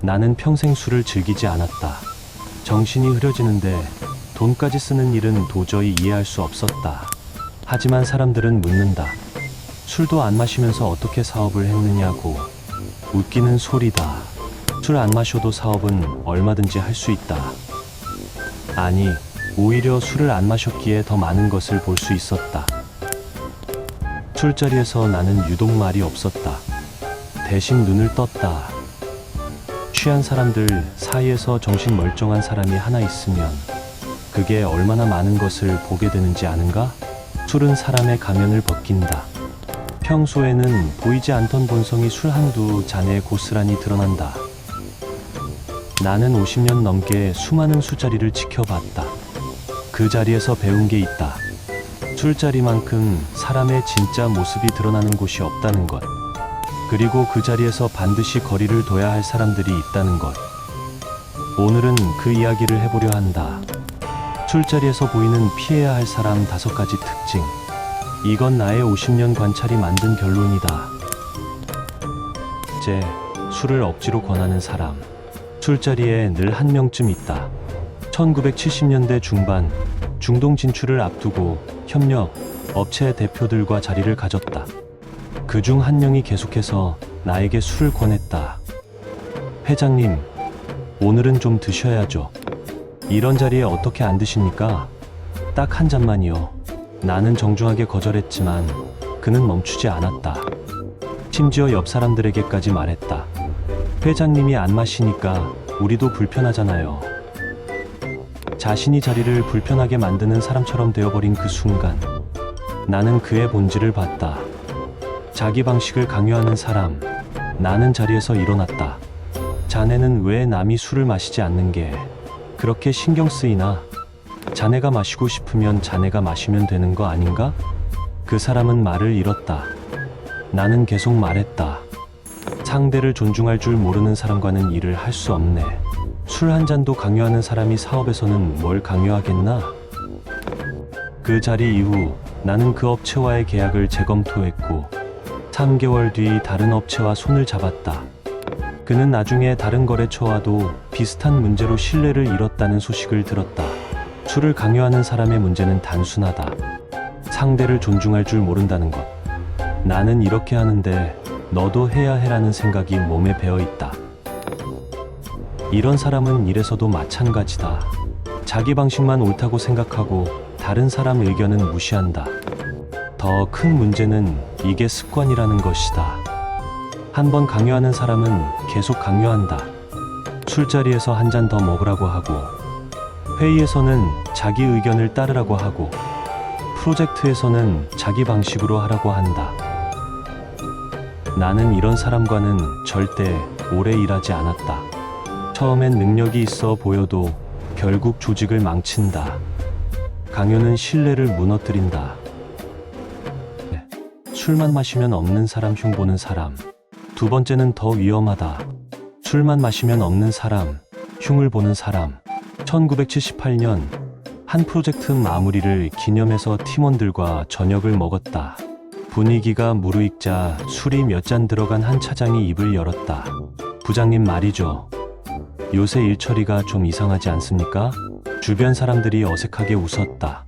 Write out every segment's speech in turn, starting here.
나는 평생 술을 즐기지 않았다. 정신이 흐려지는데 돈까지 쓰는 일은 도저히 이해할 수 없었다. 하지만 사람들은 묻는다. 술도 안 마시면서 어떻게 사업을 했느냐고. 웃기는 소리다. 술 안 마셔도 사업은 얼마든지 할 수 있다. 아니, 오히려 술을 안 마셨기에 더 많은 것을 볼 수 있었다. 술자리에서 나는 유독 말이 없었다. 대신 눈을 떴다. 취한 사람들 사이에서 정신 멀쩡한 사람이 하나 있으면 그게 얼마나 많은 것을 보게 되는지 아는가? 술은 사람의 가면을 벗긴다. 평소에는 보이지 않던 본성이 술 한두 잔에 고스란히 드러난다. 나는 50년 넘게 수많은 술자리를 지켜봤다. 그 자리에서 배운 게 있다. 술자리만큼 사람의 진짜 모습이 드러나는 곳이 없다는 것. 그리고 그 자리에서 반드시 거리를 둬야 할 사람들이 있다는 것. 오늘은 그 이야기를 해보려 한다. 술자리에서 보이는 피해야 할 사람 5가지 특징. 이건 나의 50년 관찰이 만든 결론이다. 제 술을 억지로 권하는 사람. 술자리에 늘 한 명쯤 있다. 1970년대 중반 중동 진출을 앞두고 협력 업체 대표들과 자리를 가졌다. 그중 한 명이 계속해서 나에게 술을 권했다. 회장님, 오늘은 좀 드셔야죠. 이런 자리에 어떻게 안 드십니까? 딱 한 잔만요. 나는 정중하게 거절했지만 그는 멈추지 않았다. 심지어 옆 사람들에게까지 말했다. 회장님이 안 마시니까 우리도 불편하잖아요. 자신이 자리를 불편하게 만드는 사람처럼 되어버린 그 순간 나는 그의 본질을 봤다. 자기 방식을 강요하는 사람. 나는 자리에서 일어났다. 자네는 왜 남이 술을 마시지 않는 게 그렇게 신경 쓰이나? 자네가 마시고 싶으면 자네가 마시면 되는 거 아닌가? 그 사람은 말을 잃었다. 나는 계속 말했다. 상대를 존중할 줄 모르는 사람과는 일을 할 수 없네. 술 한 잔도 강요하는 사람이 사업에서는 뭘 강요하겠나? 그 자리 이후 나는 그 업체와의 계약을 재검토했고 3개월 뒤 다른 업체와 손을 잡았다. 그는 나중에 다른 거래처와도 비슷한 문제로 신뢰를 잃었다는 소식을 들었다. 술을 강요하는 사람의 문제는 단순하다. 상대를 존중할 줄 모른다는 것. 나는 이렇게 하는데 너도 해야 해라는 생각이 몸에 배어 있다. 이런 사람은 일에서도 마찬가지다. 자기 방식만 옳다고 생각하고 다른 사람 의견은 무시한다. 더 큰 문제는 이게 습관이라는 것이다. 한번 강요하는 사람은 계속 강요한다. 술자리에서 한 잔 더 먹으라고 하고, 회의에서는 자기 의견을 따르라고 하고, 프로젝트에서는 자기 방식으로 하라고 한다. 나는 이런 사람과는 절대 오래 일하지 않았다. 처음엔 능력이 있어 보여도 결국 조직을 망친다. 강요는 신뢰를 무너뜨린다. 술만 마시면 없는 사람 흉보는 사람. 두 번째는 더 위험하다. 술만 마시면 없는 사람, 흉을 보는 사람. 1978년 한 프로젝트 마무리를 기념해서 팀원들과 저녁을 먹었다. 분위기가 무르익자 술이 몇 잔 들어간 한 차장이 입을 열었다. 부장님 말이죠. 요새 일처리가 좀 이상하지 않습니까? 주변 사람들이 어색하게 웃었다.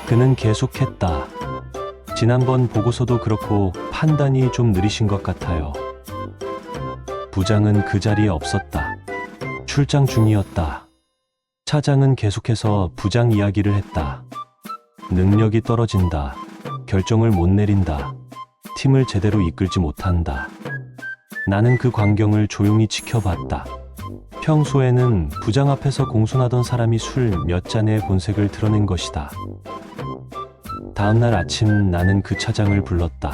그는 계속했다. 지난번 보고서도 그렇고 판단이 좀 느리신 것 같아요. 부장은 그 자리에 없었다. 출장 중이었다. 차장은 계속해서 부장 이야기를 했다. 능력이 떨어진다. 결정을 못 내린다. 팀을 제대로 이끌지 못한다. 나는 그 광경을 조용히 지켜봤다. 평소에는 부장 앞에서 공손하던 사람이 술 몇 잔의 본색을 드러낸 것이다. 다음날 아침 나는 그 차장을 불렀다.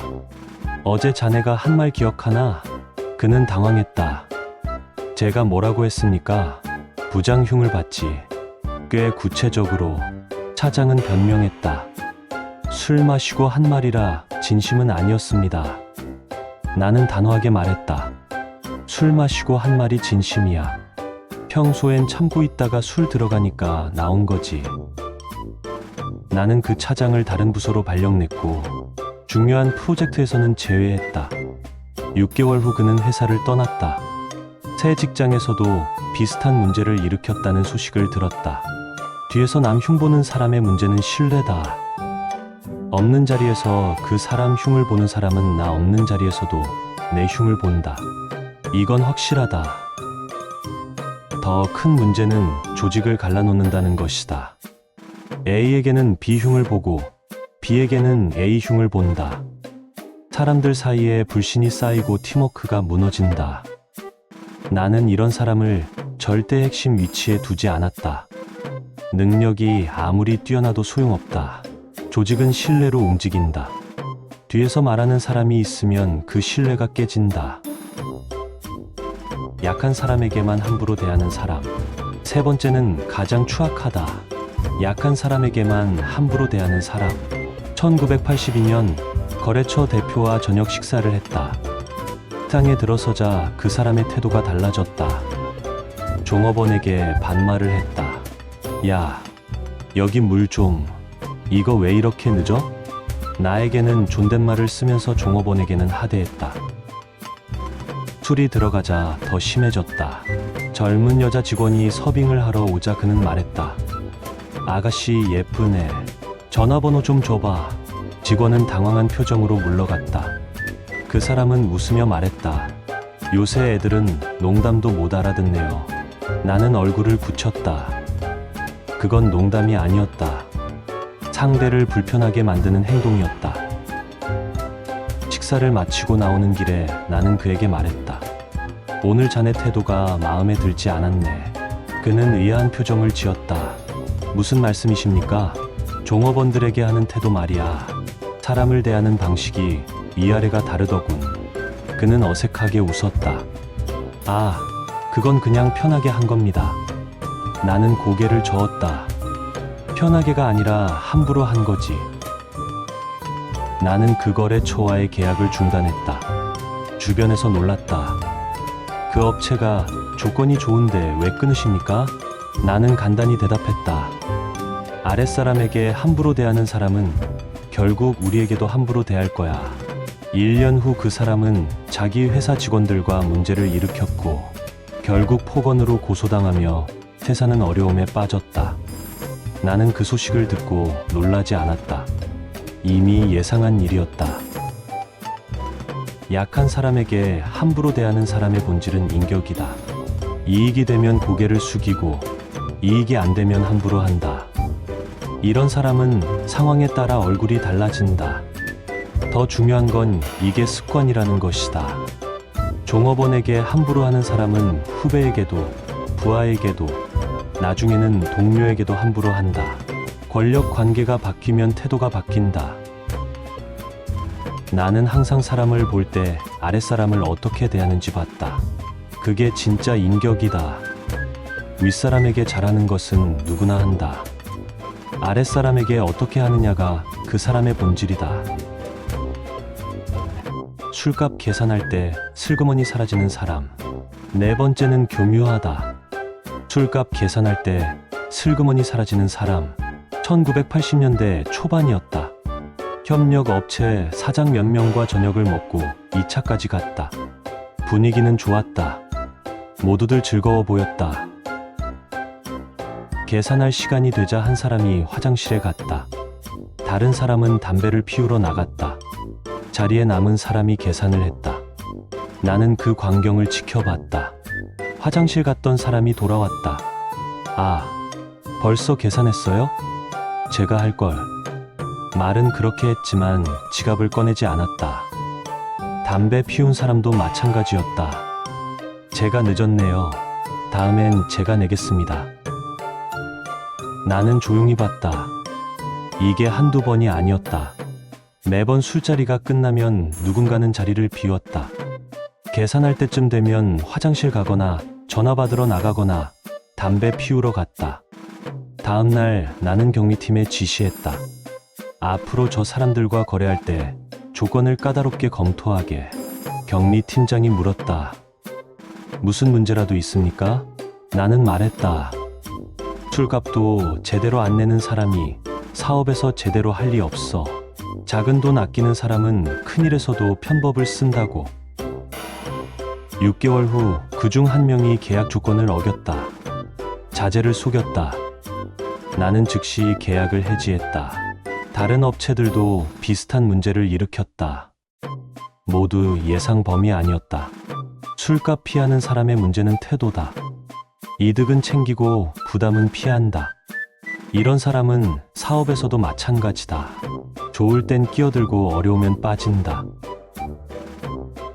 어제 자네가 한 말 기억하나? 그는 당황했다. 제가 뭐라고 했습니까? 부장 흉을 봤지. 꽤 구체적으로. 차장은 변명했다. 술 마시고 한 말이라 진심은 아니었습니다. 나는 단호하게 말했다. 술 마시고 한 말이 진심이야. 평소엔 참고 있다가 술 들어가니까 나온 거지. 나는 그 차장을 다른 부서로 발령냈고 중요한 프로젝트에서는 제외했다. 6개월 후 그는 회사를 떠났다. 새 직장에서도 비슷한 문제를 일으켰다는 소식을 들었다. 뒤에서 남 흉보는 사람의 문제는 신뢰다. 없는 자리에서 그 사람 흉을 보는 사람은 나 없는 자리에서도 내 흉을 본다. 이건 확실하다. 더 큰 문제는 조직을 갈라놓는다는 것이다. A에게는 B 흉을 보고 B에게는 A 흉을 본다. 사람들 사이에 불신이 쌓이고 팀워크가 무너진다. 나는 이런 사람을 절대 핵심 위치에 두지 않았다. 능력이 아무리 뛰어나도 소용없다. 조직은 신뢰로 움직인다. 뒤에서 말하는 사람이 있으면 그 신뢰가 깨진다. 약한 사람에게만 함부로 대하는 사람. 세 번째는 가장 추악하다. 약한 사람에게만 함부로 대하는 사람. 1982년 거래처 대표와 저녁 식사를 했다. 식당에 들어서자 그 사람의 태도가 달라졌다. 종업원에게 반말을 했다. 야, 여기 물 좀. 이거 왜 이렇게 늦어? 나에게는 존댓말을 쓰면서 종업원에게는 하대했다. 술이 들어가자 더 심해졌다. 젊은 여자 직원이 서빙을 하러 오자 그는 말했다. 아가씨 예쁘네. 전화번호 좀 줘봐. 직원은 당황한 표정으로 물러갔다. 그 사람은 웃으며 말했다. 요새 애들은 농담도 못 알아듣네요. 나는 얼굴을 굳혔다. 그건 농담이 아니었다. 상대를 불편하게 만드는 행동이었다. 식사를 마치고 나오는 길에 나는 그에게 말했다. 오늘 자네 태도가 마음에 들지 않았네. 그는 의아한 표정을 지었다. 무슨 말씀이십니까? 종업원들에게 하는 태도 말이야. 사람을 대하는 방식이 위아래가 다르더군. 그는 어색하게 웃었다. 아, 그건 그냥 편하게 한 겁니다. 나는 고개를 저었다. 편하게가 아니라 함부로 한 거지. 나는 그 거래처와의 계약을 중단했다. 주변에서 놀랐다. 그 업체가 조건이 좋은데 왜 끊으십니까? 나는 간단히 대답했다. 아랫사람에게 함부로 대하는 사람은 결국 우리에게도 함부로 대할 거야. 1년 후 그 사람은 자기 회사 직원들과 문제를 일으켰고 결국 폭언으로 고소당하며 회사는 어려움에 빠졌다. 나는 그 소식을 듣고 놀라지 않았다. 이미 예상한 일이었다. 약한 사람에게 함부로 대하는 사람의 본질은 인격이다. 이익이 되면 고개를 숙이고 이익이 안 되면 함부로 한다. 이런 사람은 상황에 따라 얼굴이 달라진다. 더 중요한 건 이게 습관이라는 것이다. 종업원에게 함부로 하는 사람은 후배에게도 부하에게도 나중에는 동료에게도 함부로 한다. 권력 관계가 바뀌면 태도가 바뀐다. 나는 항상 사람을 볼 때 아랫사람을 어떻게 대하는지 봤다. 그게 진짜 인격이다. 윗사람에게 잘하는 것은 누구나 한다. 아랫사람에게 어떻게 하느냐가 그 사람의 본질이다. 술값 계산할 때 슬그머니 사라지는 사람. 네 번째는 교묘하다. 술값 계산할 때 슬그머니 사라지는 사람. 1980년대 초반이었다. 협력 업체 사장 몇 명과 저녁을 먹고 2차까지 갔다. 분위기는 좋았다. 모두들 즐거워 보였다. 계산할 시간이 되자 한 사람이 화장실에 갔다. 다른 사람은 담배를 피우러 나갔다. 자리에 남은 사람이 계산을 했다. 나는 그 광경을 지켜봤다. 화장실 갔던 사람이 돌아왔다. 아, 벌써 계산했어요? 제가 할 걸. 말은 그렇게 했지만 지갑을 꺼내지 않았다. 담배 피운 사람도 마찬가지였다. 제가 늦었네요. 다음엔 제가 내겠습니다. 나는 조용히 봤다. 이게 한두 번이 아니었다. 매번 술자리가 끝나면 누군가는 자리를 비웠다. 계산할 때쯤 되면 화장실 가거나 전화 받으러 나가거나 담배 피우러 갔다. 다음 날 나는 경리팀에 지시했다. 앞으로 저 사람들과 거래할 때 조건을 까다롭게 검토하게. 경리팀장이 물었다. 무슨 문제라도 있습니까? 나는 말했다. 술값도 제대로 안 내는 사람이 사업에서 제대로 할 리 없어. 작은 돈 아끼는 사람은 큰일에서도 편법을 쓴다고. 6개월 후 그중 한 명이 계약 조건을 어겼다. 자재를 속였다. 나는 즉시 계약을 해지했다. 다른 업체들도 비슷한 문제를 일으켰다. 모두 예상 범위 아니었다. 술값 피하는 사람의 문제는 태도다. 이득은 챙기고 부담은 피한다. 이런 사람은 사업에서도 마찬가지다. 좋을 땐 끼어들고 어려우면 빠진다.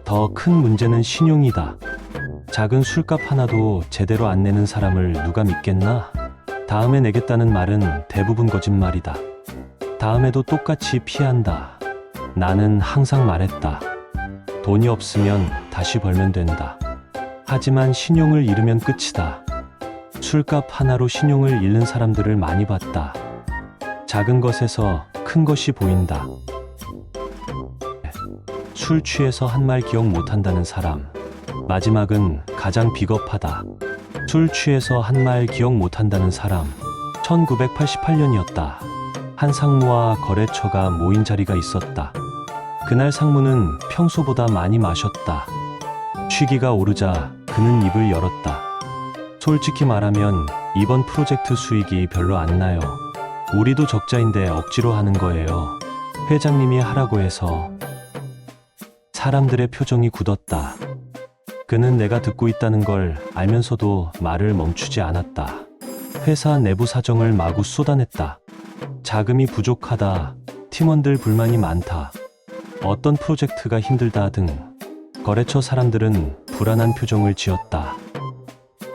더 큰 문제는 신용이다. 작은 술값 하나도 제대로 안 내는 사람을 누가 믿겠나? 다음에 내겠다는 말은 대부분 거짓말이다. 다음에도 똑같이 피한다. 나는 항상 말했다. 돈이 없으면 다시 벌면 된다. 하지만 신용을 잃으면 끝이다. 술값 하나로 신용을 잃는 사람들을 많이 봤다. 작은 것에서 큰 것이 보인다. 술 취해서 한 말 기억 못한다는 사람. 마지막은 가장 비겁하다. 술 취해서 한 말 기억 못한다는 사람. 1988년이었다. 한 상무와 거래처가 모인 자리가 있었다. 그날 상무는 평소보다 많이 마셨다. 취기가 오르자 그는 입을 열었다. 솔직히 말하면 이번 프로젝트 수익이 별로 안 나요. 우리도 적자인데 억지로 하는 거예요. 회장님이 하라고 해서. 사람들의 표정이 굳었다. 그는 내가 듣고 있다는 걸 알면서도 말을 멈추지 않았다. 회사 내부 사정을 마구 쏟아냈다. 자금이 부족하다. 팀원들 불만이 많다. 어떤 프로젝트가 힘들다 등. 거래처 사람들은 불안한 표정을 지었다.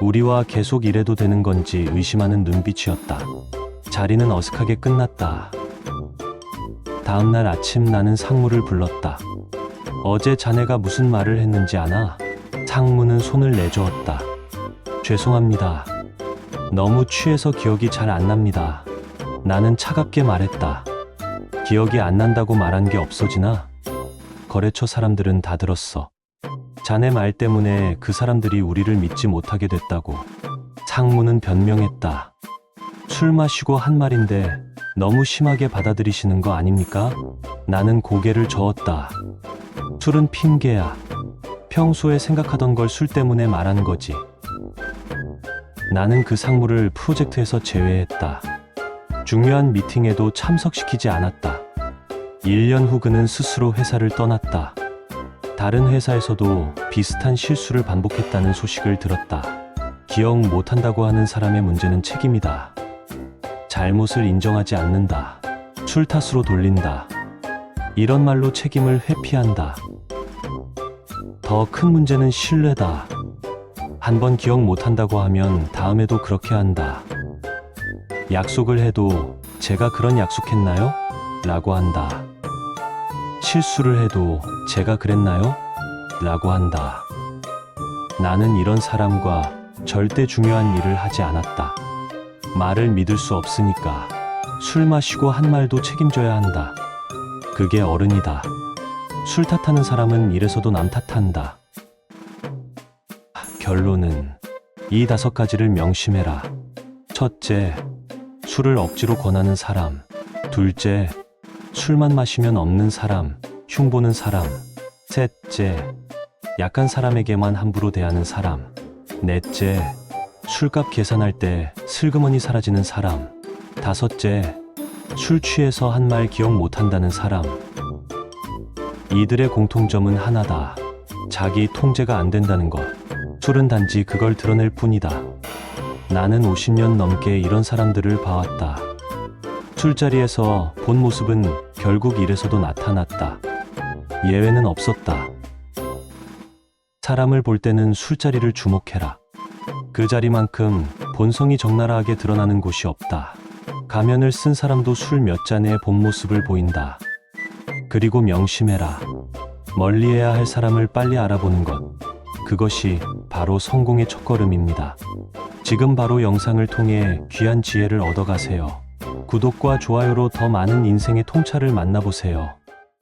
우리와 계속 일해도 되는 건지 의심하는 눈빛이었다. 자리는 어색하게 끝났다. 다음날 아침 나는 상무를 불렀다. 어제 자네가 무슨 말을 했는지 아나? 상무는 손을 내저었다. 죄송합니다. 너무 취해서 기억이 잘 안 납니다. 나는 차갑게 말했다. 기억이 안 난다고 말한 게 없어지나? 거래처 사람들은 다 들었어. 자네 말 때문에 그 사람들이 우리를 믿지 못하게 됐다고. 상무는 변명했다. 술 마시고 한 말인데 너무 심하게 받아들이시는 거 아닙니까? 나는 고개를 저었다. 술은 핑계야. 평소에 생각하던 걸 술 때문에 말한 거지. 나는 그 상무를 프로젝트에서 제외했다. 중요한 미팅에도 참석시키지 않았다. 1년 후 그는 스스로 회사를 떠났다. 다른 회사에서도 비슷한 실수를 반복했다는 소식을 들었다. 기억 못한다고 하는 사람의 문제는 책임이다. 잘못을 인정하지 않는다. 술 탓으로 돌린다. 이런 말로 책임을 회피한다. 더 큰 문제는 신뢰다. 한 번 기억 못한다고 하면 다음에도 그렇게 한다. 약속을 해도 제가 그런 약속했나요? 라고 한다. 실수를 해도 제가 그랬나요? 라고 한다. 나는 이런 사람과 절대 중요한 일을 하지 않았다. 말을 믿을 수 없으니까. 술 마시고 한 말도 책임져야 한다. 그게 어른이다. 술 탓하는 사람은 이래서도 남 탓한다. 결론은 이 5가지를 명심해라. 첫째, 술을 억지로 권하는 사람. 둘째, 술만 마시면 없는 사람, 흉보는 사람. 셋째, 약한 사람에게만 함부로 대하는 사람. 넷째, 술값 계산할 때 슬그머니 사라지는 사람. 다섯째, 술 취해서 한 말 기억 못한다는 사람. 이들의 공통점은 하나다. 자기 통제가 안 된다는 것. 술은 단지 그걸 드러낼 뿐이다. 나는 50년 넘게 이런 사람들을 봐왔다. 술자리에서 본 모습은 결국 이래서도 나타났다. 예외는 없었다. 사람을 볼 때는 술자리를 주목해라. 그 자리만큼 본성이 적나라하게 드러나는 곳이 없다. 가면을 쓴 사람도 술 몇 잔의 본 모습을 보인다. 그리고 명심해라. 멀리해야 할 사람을 빨리 알아보는 것. 그것이 바로 성공의 첫걸음입니다. 지금 바로 영상을 통해 귀한 지혜를 얻어가세요. 구독과 좋아요로 더 많은 인생의 통찰을 만나보세요.